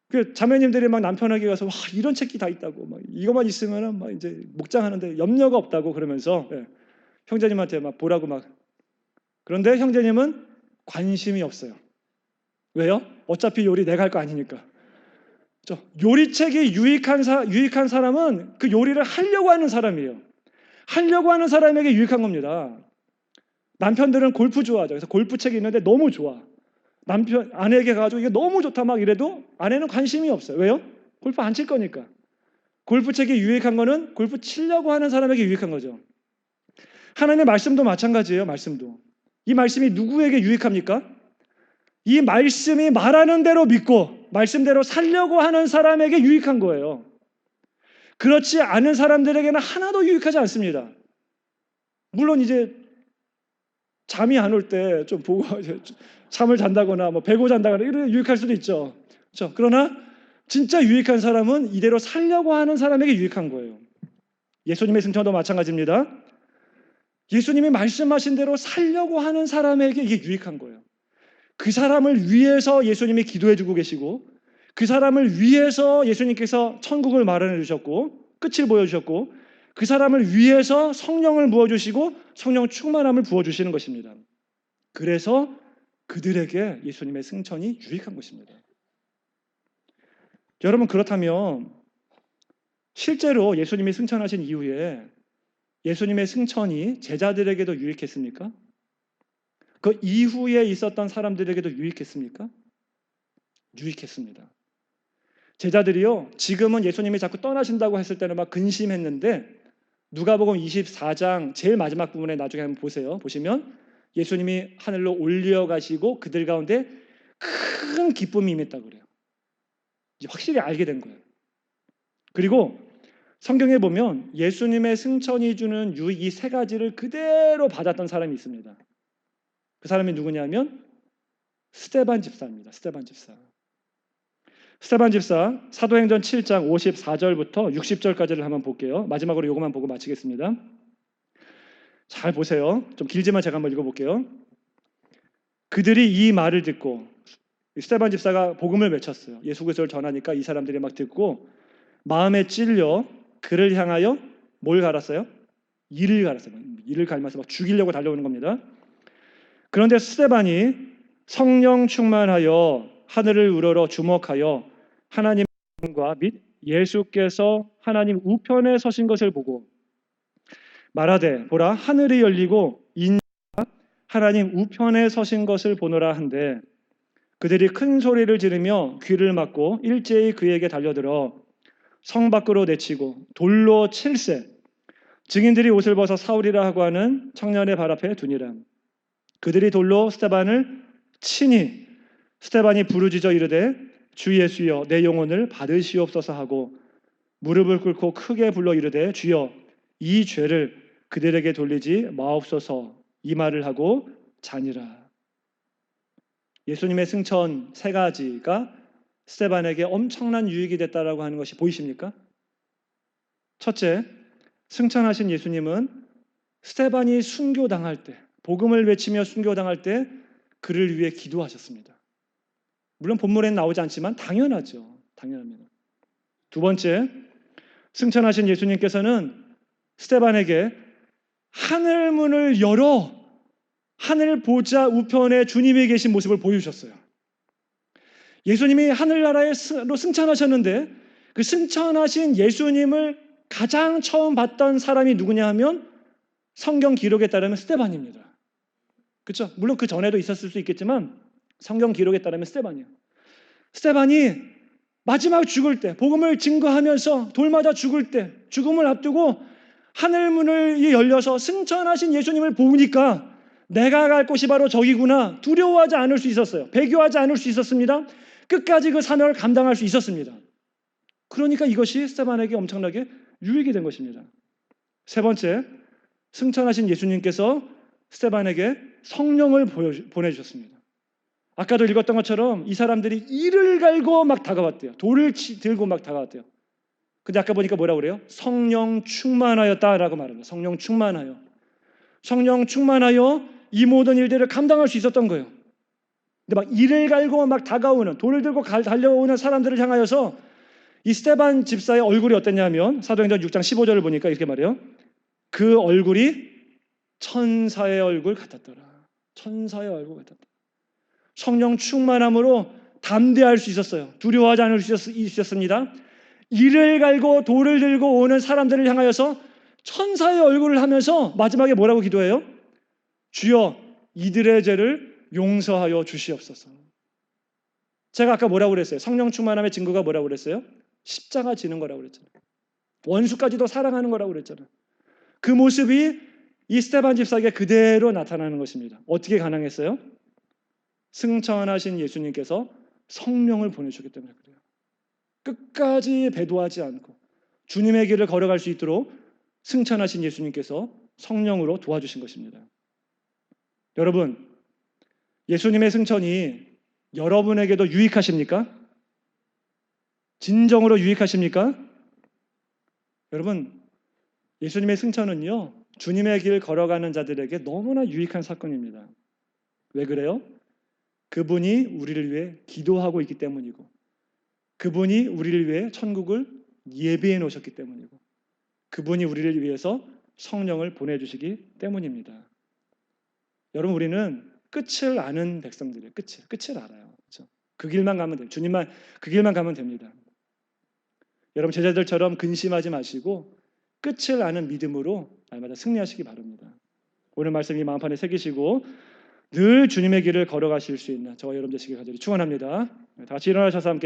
그 자매님들이 막 남편에게 가서 와, 이런 책이 다 있다고 막 이것만 있으면은 막 이제 목장하는데 염려가 없다고 그러면서 형제님한테 막 보라고 막. 그런데 형제님은 관심이 없어요. 왜요? 어차피 요리 내가 할 거 아니니까. 요리책이 유익한 사람은 그 요리를 하려고 하는 사람이에요. 하려고 하는 사람에게 유익한 겁니다. 남편들은 골프 좋아하죠. 그래서 골프책이 있는데 너무 좋아. 남편 아내에게 가지고 이게 너무 좋다 막 이래도 아내는 관심이 없어요. 왜요? 골프 안 칠 거니까. 골프책이 유익한 거는 골프 치려고 하는 사람에게 유익한 거죠. 하나님의 말씀도 마찬가지예요. 말씀도. 이 말씀이 누구에게 유익합니까? 이 말씀이 말하는 대로 믿고 말씀대로 살려고 하는 사람에게 유익한 거예요. 그렇지 않은 사람들에게는 하나도 유익하지 않습니다. 물론 이제 잠이 안 올 때 좀 보고 잠을 잔다거나 뭐 배고 잔다거나 이런 유익할 수도 있죠. 그렇죠? 그러나 진짜 유익한 사람은 이대로 살려고 하는 사람에게 유익한 거예요. 예수님의 승천도 마찬가지입니다. 예수님이 말씀하신 대로 살려고 하는 사람에게 이게 유익한 거예요. 그 사람을 위해서 예수님이 기도해 주고 계시고 그 사람을 위해서 예수님께서 천국을 마련해 주셨고 끝을 보여주셨고 그 사람을 위해서 성령을 부어주시고 성령 충만함을 부어주시는 것입니다. 그래서 그들에게 예수님의 승천이 유익한 것입니다. 여러분 그렇다면 실제로 예수님이 승천하신 이후에 예수님의 승천이 제자들에게도 유익했습니까? 그 이후에 있었던 사람들에게도 유익했습니까? 유익했습니다. 제자들이요, 지금은 예수님이 자꾸 떠나신다고 했을 때는 막 근심했는데 누가복음 24장 제일 마지막 부분에 나중에 한번 보세요. 보시면 예수님이 하늘로 올려가시고 그들 가운데 큰 기쁨이 임했다고 그래요. 이제 확실히 알게 된 거예요. 그리고 성경에 보면 예수님의 승천이 주는 유익 이 세 가지를 그대로 받았던 사람이 있습니다. 그 사람이 누구냐면 스데반 집사입니다. 스데반 집사. 스데반 집사 사도행전 7장 54절부터 60절까지를 한번 볼게요. 마지막으로 이것만 보고 마치겠습니다. 잘 보세요. 좀 길지만 제가 한번 읽어볼게요. 그들이 이 말을 듣고 스데반 집사가 복음을 외쳤어요. 예수 그리스도를 전하니까 이 사람들이 막 듣고 마음에 찔려 그를 향하여 뭘 갈았어요? 이를 갈았어요. 이를 갈면서 막 죽이려고 달려오는 겁니다. 그런데 스데반이 성령 충만하여 하늘을 우러러 주목하여 하나님과 및 예수께서 하나님 우편에 서신 것을 보고 말하되 보라 하늘이 열리고 인자가 하나님 우편에 서신 것을 보노라 한데 그들이 큰 소리를 지르며 귀를 막고 일제히 그에게 달려들어 성 밖으로 내치고 돌로 칠세 증인들이 옷을 벗어 사울이라 하고 하는 청년의 발 앞에 두니라. 그들이 돌로 스데반을 치니 스데반이 부르짖어 이르되 주 예수여 내 영혼을 받으시옵소서 하고 무릎을 꿇고 크게 불러 이르되 주여 이 죄를 그들에게 돌리지 마옵소서 이 말을 하고 자니라. 예수님의 승천 세 가지가 스데반에게 엄청난 유익이 됐다라고 하는 것이 보이십니까? 첫째, 승천하신 예수님은 스데반이 순교당할 때, 복음을 외치며 순교당할 때 그를 위해 기도하셨습니다. 물론 본문에는 나오지 않지만 당연하죠. 당연합니다. 두 번째, 승천하신 예수님께서는 스데반에게 하늘 문을 열어 하늘 보좌 우편에 주님이 계신 모습을 보여주셨어요. 예수님이 하늘나라로 승천하셨는데 그 승천하신 예수님을 가장 처음 봤던 사람이 누구냐 하면 성경 기록에 따르면 스데반입니다. 그렇죠? 물론 그 전에도 있었을 수 있겠지만 성경 기록에 따르면 스데반이에요. 스데반이 마지막 죽을 때, 복음을 증거하면서 돌 맞아 죽을 때, 죽음을 앞두고 하늘 문을 열려서 승천하신 예수님을 보니까 내가 갈 곳이 바로 저기구나. 두려워하지 않을 수 있었어요. 배교하지 않을 수 있었습니다. 끝까지 그 사명을 감당할 수 있었습니다. 그러니까 이것이 스데반에게 엄청나게 유익이 된 것입니다. 세 번째, 승천하신 예수님께서 스데반에게 성령을 보내주셨습니다. 아까도 읽었던 것처럼 이 사람들이 이를 갈고 막 다가왔대요. 돌을 들고 막 다가왔대요. 근데 아까 보니까 뭐라고 그래요? 성령 충만하였다라고 말합니다. 성령 충만하여. 성령 충만하여 이 모든 일들을 감당할 수 있었던 거예요. 근데 막 이를 갈고 막 다가오는, 돌을 들고 달려오는 사람들을 향하여서 이 스데반 집사의 얼굴이 어땠냐면 사도행전 6장 15절을 보니까 이렇게 말해요. 그 얼굴이 천사의 얼굴 같았더라. 천사의 얼굴 같았다. 성령 충만함으로 담대할 수 있었어요. 두려워하지 않을 수 있었습니다. 이를 갈고 돌을 들고 오는 사람들을 향하여서 천사의 얼굴을 하면서 마지막에 뭐라고 기도해요? 주여 이들의 죄를 용서하여 주시옵소서. 제가 아까 뭐라고 그랬어요? 성령 충만함의 증거가 뭐라고 그랬어요? 십자가 지는 거라고 그랬잖아요. 원수까지도 사랑하는 거라고 그랬잖아요. 그 모습이 이 스데반 집사에게 그대로 나타나는 것입니다. 어떻게 가능했어요? 승천하신 예수님께서 성령을 보내주셨기 때문에 그래요. 끝까지 배도하지 않고 주님의 길을 걸어갈 수 있도록 승천하신 예수님께서 성령으로 도와주신 것입니다. 여러분, 예수님의 승천이 여러분에게도 유익하십니까? 진정으로 유익하십니까? 여러분, 예수님의 승천은요, 주님의 길 걸어가는 자들에게 너무나 유익한 사건입니다. 왜 그래요? 그분이 우리를 위해 기도하고 있기 때문이고, 그분이 우리를 위해 천국을 예비해 놓으셨기 때문이고, 그분이 우리를 위해서 성령을 보내주시기 때문입니다. 여러분, 우리는 끝을 아는 백성들이에요. 끝을 알아요. 그렇죠? 그 길만 가면 돼요. 주님만 그 길만 가면 됩니다. 여러분, 제자들처럼 근심하지 마시고 끝을 아는 믿음으로 날마다 승리하시기 바랍니다. 오늘 말씀 이 마음판에 새기시고 늘 주님의 길을 걸어가실 수 있는 저와 여러분 되시길 간절히 축원합니다. 다 같이 일어나셔서 함께